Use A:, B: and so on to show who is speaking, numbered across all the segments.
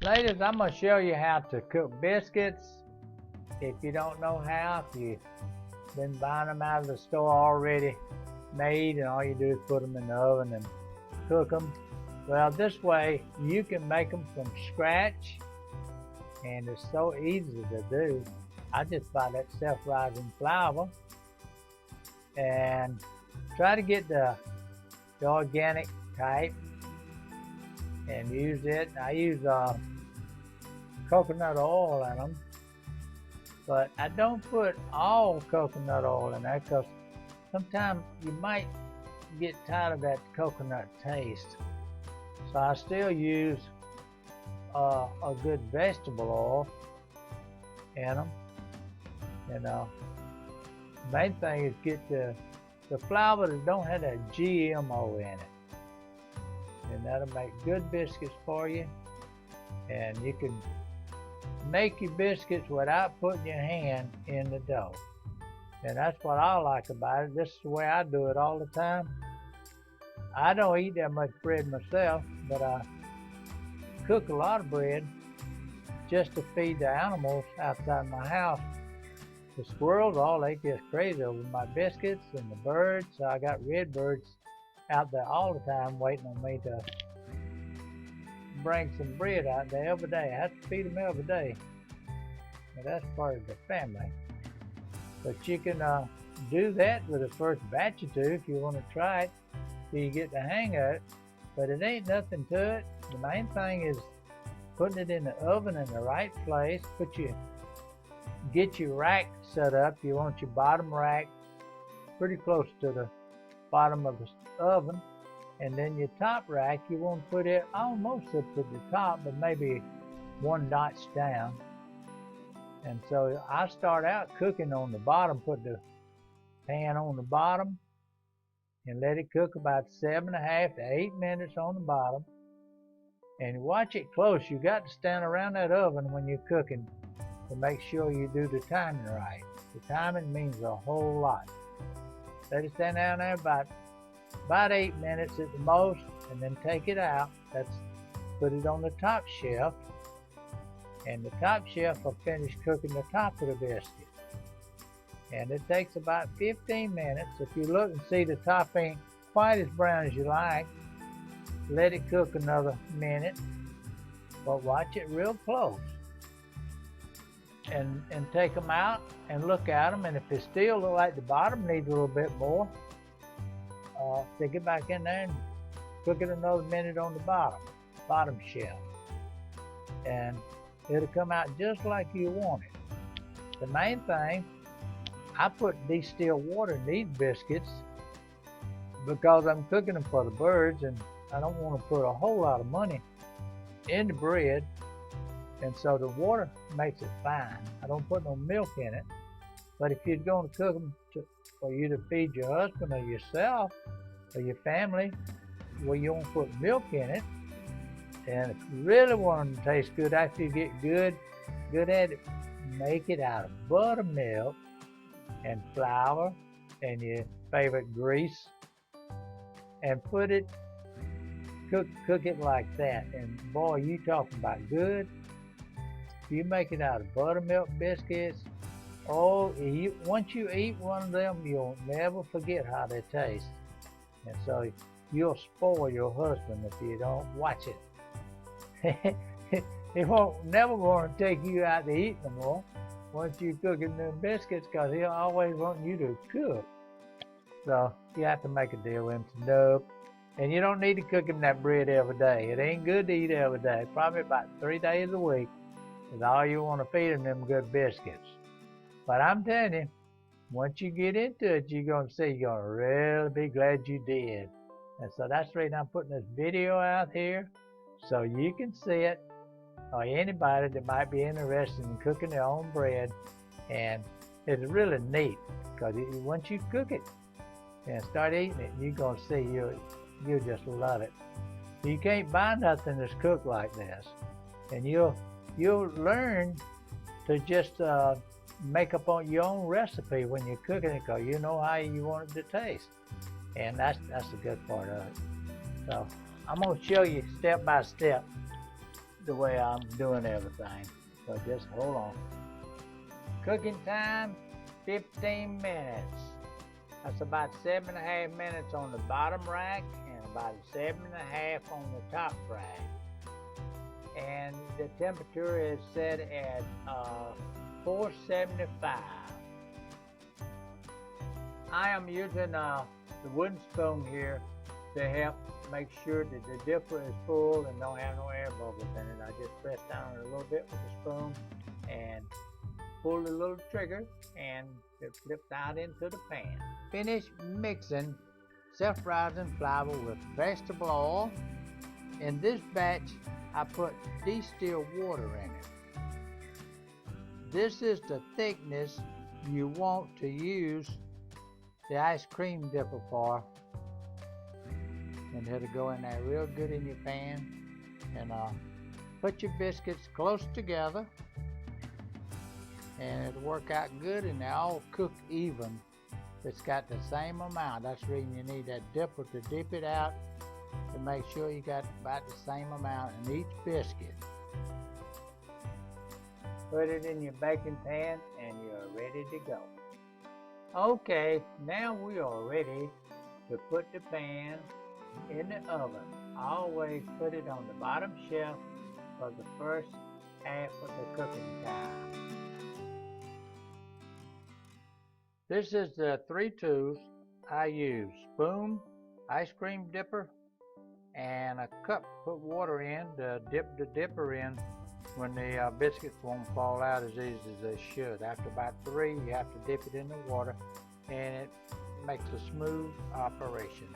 A: Ladies, I'm going to show you how to cook biscuits. If you don't know how, if you've been buying them out of the store already made and all you do is put them in the oven and cook them, well, this way you can make them from scratch, and it's so easy to do. I just buy that self-rising flour and try to get the organic type and use it. I use coconut oil in them, but I don't put all coconut oil in there because sometimes you might get tired of that coconut taste. So I still use a good vegetable oil in them. And the main thing is get the flour that don't have that GMO in it. And that'll make good biscuits for you. And you can make your biscuits without putting your hand in the dough. And that's what I like about it. This is the way I do it all the time. I don't eat that much bread myself, but I cook a lot of bread just to feed the animals outside my house. The squirrels, they get crazy over my biscuits, and the birds. So I got red birds out there all the time waiting on me to bring some bread out there every day. I have to feed them every day. But that's part of the family. But you can do that with the first batch or two if you want to try it till you get the hang of it. But it ain't nothing to it. The main thing is putting it in the oven in the right place. Get your rack set up. You want your bottom rack pretty close to the bottom of the oven. And then your top rack, you want to put it almost up to the top, but maybe one notch down. And so I start out cooking on the bottom, put the pan on the bottom and let it cook about 7.5 to 8 minutes on the bottom. And watch it close. You got to stand around that oven when you're cooking to make sure you do the timing right. The timing means a whole lot. Let it stand down there about 8 minutes at the most, and then take it out. Put it on the top shelf, and the top shelf will finish cooking the top of the biscuit. And it takes about 15 minutes. If you look and see the top ain't quite as brown as you like, let it cook another minute, but watch it real close. And take them out and look at them, and if they still look like the bottom needs a little bit more, stick it back in there and cook it another minute on the bottom shelf. And it'll come out just like you want it. The main thing, I put distilled water in these biscuits because I'm cooking them for the birds, and I don't want to put a whole lot of money in the bread. And so the water makes it fine. I don't put no milk in it. But if you're going to cook them for you to feed your husband or yourself or your family, well, you won't put milk in it. And if you really want them to taste good, after you get good at it, make it out of buttermilk and flour and your favorite grease, and cook it like that. And boy, you talking about good. If you make it out of buttermilk biscuits, once you eat one of them, you'll never forget how they taste. And so you'll spoil your husband if you don't watch it. He won't never want to take you out to eat no more once you cooking them biscuits, because he'll always want you to cook. So you have to make a deal with him. Nope. And you don't need to cook him that bread every day. It ain't good to eat every day. Probably about 3 days a week is all you want to feed him, them good biscuits. But I'm telling you, once you get into it, you're going to see, you're going to really be glad you did. And so that's the reason I'm putting this video out here, so you can see it, or anybody that might be interested in cooking their own bread. And it's really neat, because once you cook it and start eating it, you're going to see you'll just love it. You can't buy nothing that's cooked like this. And you'll learn to just make up on your own recipe when you're cooking it, because you know how you want it to taste. And that's the good part of it. So I'm going to show you step by step the way I'm doing everything. So just hold on. Cooking time, 15 minutes. That's about 7.5 minutes on the bottom rack and about 7.5 on the top rack. And the temperature is set at 475. I am using the wooden spoon here to help make sure that the dipper is full and don't have no air bubbles in it. I just press down a little bit with the spoon and pull the little trigger and it flips out into the pan. Finish mixing self-rising flour with vegetable oil. In this batch, I put distilled water in it. This is the thickness you want to use the ice cream dipper for. And it'll go in there real good in your pan. And put your biscuits close together. And it'll work out good and they all cook even. It's got the same amount. That's the reason you need that dipper to dip it out to make sure you got about the same amount in each biscuit. Put it in your baking pan and you're ready to go. Okay, now we are ready to put the pan in the oven. I always put it on the bottom shelf for the first half of the cooking time. This is the 3 tools I use: spoon, ice cream dipper, and a cup to put water in to dip the dipper in when the biscuits won't fall out as easy as they should. After about 3, you have to dip it in the water and it makes a smooth operation.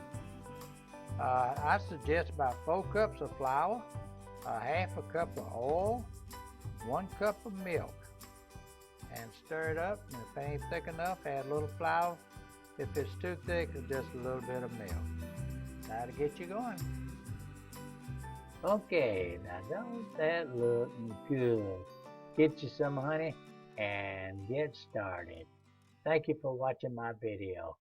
A: I suggest about 4 cups of flour, half a cup of oil, 1 cup of milk, and stir it up. And if it ain't thick enough, add a little flour. If it's too thick, just a little bit of milk. That'll get you going. Okay, now don't that look good? Get you some honey and get started. Thank you for watching my video.